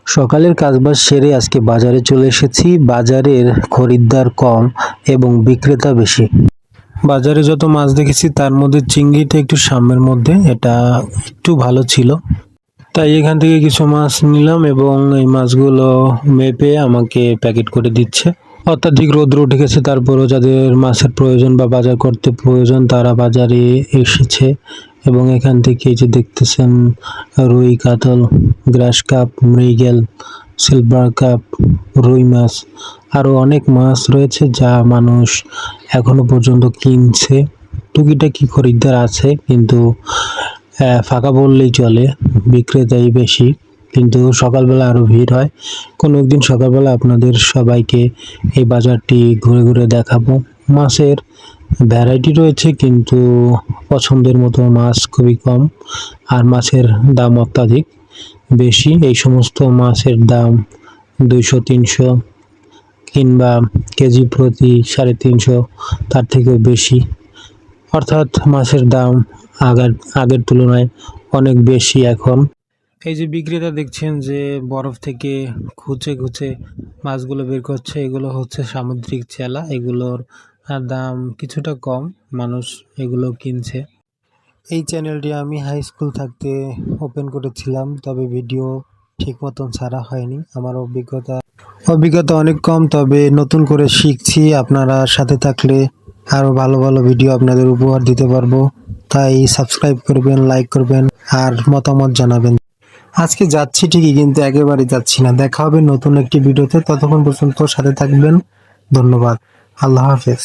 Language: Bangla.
সকালের কাজবাজ সেরে আজকে বাজারে চলে এসেছি। বাজারের খরিদ্দার কম এবং বিক্রেতা বেশি। বাজারে যত মাছ দেখেছি তার মধ্যে চিংড়িটা একটু সাম্যের মধ্যে, এটা একটু ভালো ছিল। তাই এখান থেকে কিছু মাছ নিলাম এবং এই মাছগুলো মেপে আমাকে প্যাকেট করে দিচ্ছে। অত্যাধিক রৌদ্র উঠে গেছে, তারপরও যাদের মাছের প্রয়োজন বা বাজার করতে প্রয়োজন তারা বাজারে এসেছে। এবং এখান থেকে এই যে দেখতেছেন রুই, কাতল, গ্রাস কাপ, মৃগেল, সিলভার কাপ, রুই মাছ, আরও অনেক মাছ রয়েছে যা মানুষ এখনো পর্যন্ত কিনছে। টুকিটাকি খরিদ্দার আছে, কিন্তু ফাঁকা বললেই চলে, বিক্রেতাই বেশি। কিন্তু সকালবেলা আরও ভিড় হয়। কোনো একদিন সকালবেলা আপনাদের সবাইকে এই বাজারটি ঘুরে ঘুরে দেখাবো। মাছের ভ্যারাইটি রয়েছে, কিন্তু পছন্দের মতো মাছ খুবই কম, আর মাছের দাম অত্যাধিক বেশি। এই সমস্ত মাছের দাম 200-300 কিংবা কেজি প্রতি 350, তার থেকেও বেশি। অর্থাৎ মাছের দাম আগের তুলনায় অনেক বেশি এখন। এই যে বিক্রেতা দেখছেন যে বরফ থেকে খুঁচে খুঁচে মাছগুলো বের করছে, এগুলো হচ্ছে সামুদ্রিক চেলা। এগুলোর দাম কিছুটা কম, মানুষ এগুলো কিনছে। এই চ্যানেলটি আমি হাই স্কুল থাকতে ওপেন করেছিলাম, তবে ভিডিও ঠিক মতন ছাড়া হয়নি। আমার অভিজ্ঞতা অনেক কম, তবে নতুন করে শিখছি। আপনারা সাথে থাকলে আরও ভালো ভালো ভিডিও আপনাদের উপহার দিতে পারবো। তাই সাবস্ক্রাইব করবেন, লাইক করবেন আর মতামত জানাবেন। আজকে যাচ্ছি ঠিকই, কিন্তু একেবারে যাচ্ছি না। দেখা হবে নতুন একটি ভিডিওতে, ততক্ষণ পর্যন্ত সাথে থাকবেন। ধন্যবাদ। আল্লাহ হাফেজ।